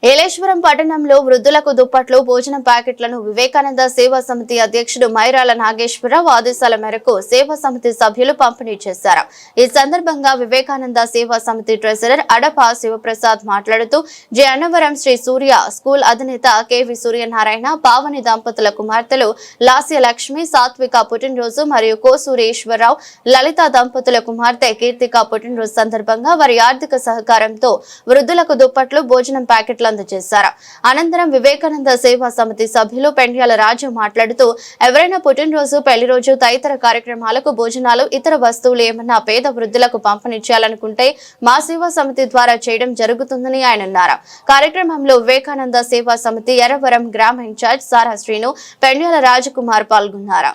ఏలేశ్వరం పట్టణంలో వృద్ధులకు దుప్పట్లు భోజనం ప్యాకెట్లను వివేకానంద సేవా సమితి అధ్యక్షుడు మైరాల నాగేశ్వరరావు ఆదేశాల మేరకు సేవా సమితి సభ్యులు పంపిణీ చేశారు. ఈ సందర్భంగా వివేకానంద సేవా సమితి ట్రెజరర్ అడప శివప్రసాద్ మాట్లాడుతూ జె అన్నవరం శ్రీ సూర్య స్కూల్ అధినేత కెవి సూర్యనారాయణ పావని దంపతుల కుమార్తెలు లాస్య లక్ష్మి సాత్విక పుట్టినరోజు మరియు కోసూరి ఈశ్వరరావు లలిత దంపతుల కుమార్తె కీర్తిక పుట్టినరోజు సందర్భంగా వారి ఆర్థిక సహకారంతో వృద్ధులకు దుప్పట్లు భోజనం ప్యాకెట్ల అందజేశారు. అనంతరం వివేకానంద సేవా సమితి సభ్యులు పెండ్యాల రాజు మాట్లాడుతూ ఎవరైనా పుట్టినరోజు పెళ్లి రోజు తదితర కార్యక్రమాలకు భోజనాలు ఇతర వస్తువులు ఏమన్నా పేద వృద్ధులకు పంపిణీ చేయాలనుకుంటే మా సేవా సమితి ద్వారా చేయడం జరుగుతుందని ఆయన అన్నారు. కార్యక్రమంలో వివేకానంద సేవా సమితి ఎర్రవరం గ్రామ ఇన్ఛార్జ్ సారా శ్రీను పెండ్యాల రాజకుమార్ పాల్గొన్నారు.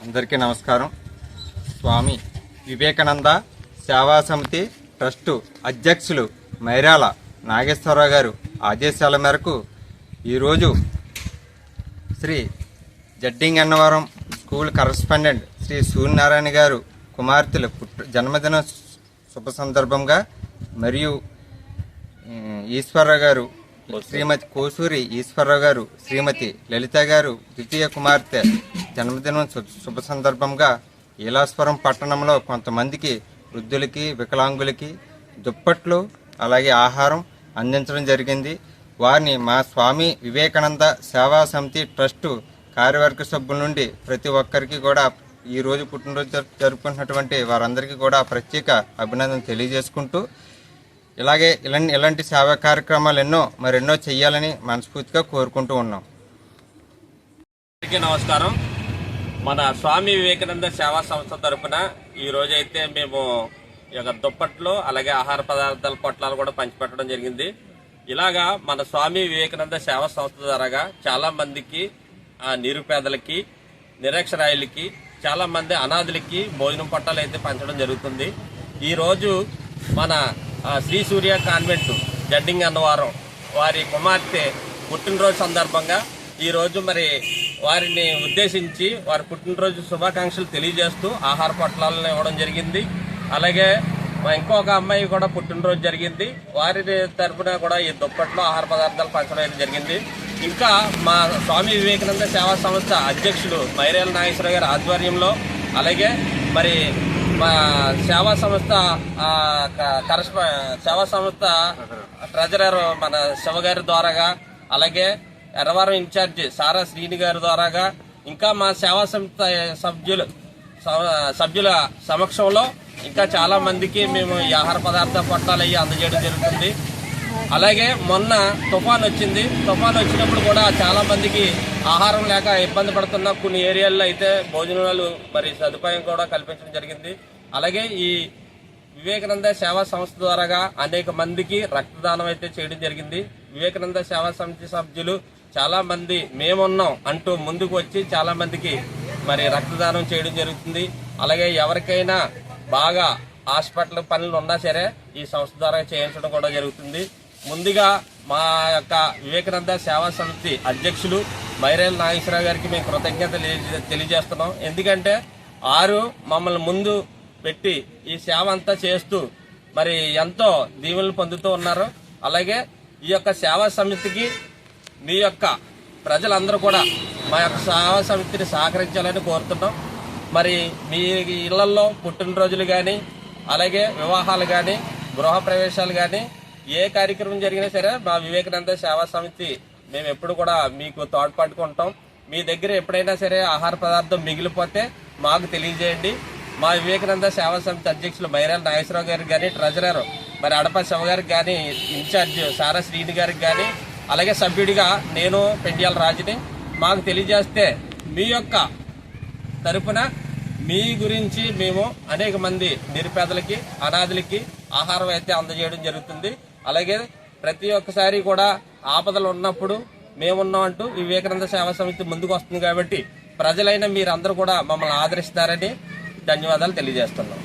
అందరికీ నమస్కారం. స్వామి వివేకానంద సేవా సమితి ట్రస్టు అధ్యక్షులు మైరాల నాగేశ్వరరావు గారు ఆదేశాల మేరకు ఈరోజు శ్రీ జడ్డింగ్ అన్నవరం స్కూల్ కరస్పాండెంట్ శ్రీ సూర్యనారాయణ గారు కుమార్తెల జన్మదిన శుభ సందర్భంగా మరియు ఈశ్వరరావు గారు శ్రీమతి కోసూరి ఈశ్వరరావు గారు శ్రీమతి లలిత గారు ద్వితీయ కుమార్తె జన్మదినం శుభ సందర్భంగా ఏలేశ్వరం పట్టణంలో కొంతమందికి వృద్ధులకి వికలాంగులకి దుప్పట్లు అలాగే ఆహారం అందించడం జరిగింది. వారిని మా స్వామి వివేకానంద సేవా సమితి ట్రస్టు కార్యవర్గ సభ్యుల నుండి ప్రతి ఒక్కరికి కూడా ఈరోజు పుట్టినరోజు జరుపుకుంటున్నటువంటి వారందరికీ కూడా ప్రత్యేక అభినందన తెలియజేసుకుంటూ ఇలాగే ఇలాంటి సేవా కార్యక్రమాలు మరెన్నో చేయాలని మనస్ఫూర్తిగా కోరుకుంటూ ఉన్నాం. నమస్కారం. మన స్వామి వివేకానంద సేవా సంస్థ తరఫున ఈ రోజైతే మేము ఈ యొక్క దుప్పట్లు అలాగే ఆహార పదార్థాల పొట్లాలు కూడా పంచిపెట్టడం జరిగింది. ఇలాగా మన స్వామి వివేకానంద సేవా సంస్థ ద్వారా చాలా మందికి నిరుపేదలకి నిరక్షరాయులకి చాలా మంది అనాథులకి భోజనం పొట్టాలు అయితే పంచడం జరుగుతుంది. ఈరోజు మన శ్రీ సూర్య కాన్వెంట్ జడ్డింగ్ అన్నవరం వారి కుమార్తె పుట్టినరోజు సందర్భంగా ఈరోజు మరి వారిని ఉద్దేశించి వారి పుట్టినరోజు శుభాకాంక్షలు తెలియజేస్తూ ఆహార పొట్లాలను ఇవ్వడం జరిగింది. అలాగే ఇంకొక అమ్మాయి కూడా పుట్టినరోజు జరిగింది. వారి తరఫున కూడా ఈ దుప్పట్లో ఆహార పదార్థాలు పంచడం జరిగింది. ఇంకా మా స్వామి వివేకానంద సేవా సంస్థ అధ్యక్షులు మైరాల నాగేశ్వర గారి ఆధ్వర్యంలో అలాగే మరి మా సేవా సంస్థ ట్రెజరర్ మన శివగారి ద్వారాగా అలాగే ఎర్రవరం ఇన్ఛార్జి సారా శ్రీని గారి ద్వారాగా ఇంకా మా సేవా సంస్థ సభ్యుల సమక్షంలో ఇంకా చాలా మందికి మేము ఈ ఆహార పదార్థ పొట్టాలు అయ్యి అందజేయడం జరుగుతుంది. అలాగే మొన్న తుఫాన్ వచ్చింది. తుఫాన్ వచ్చినప్పుడు కూడా చాలా మందికి ఆహారం లేక ఇబ్బంది పడుతున్న కొన్ని ఏరియాల్లో అయితే భోజనాలు మరి సదుపాయం కూడా కల్పించడం జరిగింది. అలాగే ఈ వివేకానంద సేవా సంస్థ ద్వారాగా అనేక మందికి రక్తదానం అయితే చేయడం జరిగింది. వివేకానంద సేవా సమితి సభ్యులు చాలా మంది మేమున్నాం అంటూ ముందుకు వచ్చి చాలా మందికి మరి రక్తదానం చేయడం జరుగుతుంది. అలాగే ఎవరికైనా బాగా హాస్పిటల్ పనులు ఉన్నా సరే ఈ సంస్థ ద్వారా చేయించడం కూడా జరుగుతుంది. ముందుగా మా యొక్క వివేకానంద సేవా సమితి అధ్యక్షులు మైరాల నాగేశ్వరరావు గారికి మేము కృతజ్ఞతలు తెలియజేస్తున్నాం. ఎందుకంటే వారు మమ్మల్ని ముందు పెట్టి ఈ సేవ అంతా చేస్తూ మరి ఎంతో దీవెనలు పొందుతూ ఉన్నారు. అలాగే ఈ యొక్క సేవా సమితికి మీ యొక్క ప్రజలందరూ కూడా మా యొక్క సేవా సమితిని సహకరించాలని కోరుతున్నాం. మరి మీ ఇళ్లలో పుట్టినరోజులు కానీ అలాగే వివాహాలు కానీ గృహప్రవేశాలు కానీ ఏ కార్యక్రమం జరిగినా సరే మా వివేకానంద సేవా సమితి మేము ఎప్పుడు కూడా మీకు తోడ్పడుకుంటాం. మీ దగ్గర ఎప్పుడైనా సరే ఆహార పదార్థం మిగిలిపోతే మాకు తెలియజేయండి. మా వివేకానంద సేవా సమితి అధ్యక్షులు మైరాల నాగేశ్వరరావు గారికి కానీ ట్రెజరర్ మరి అడప శివ గారికి కానీ ఇన్ఛార్జ్ సారా శ్రీని గారికి కానీ అలాగే సభ్యుడిగా నేను పెండ్యాల రాజుని మాకు తెలియజేస్తే మీ యొక్క తరపున మీ గురించి మేము అనేక మంది నిరుపేదలకి అనాథులకి ఆహారం అయితే అందజేయడం జరుగుతుంది. అలాగే ప్రతి ఒక్కసారి కూడా ఆపదలు ఉన్నప్పుడు మేమున్నాం అంటూ వివేకానంద సేవా సమితి ముందుకు వస్తుంది. కాబట్టి ప్రజలైన మీరందరూ కూడా మమ్మల్ని ఆదరిస్తారని ధన్యవాదాలు తెలియజేస్తున్నాం.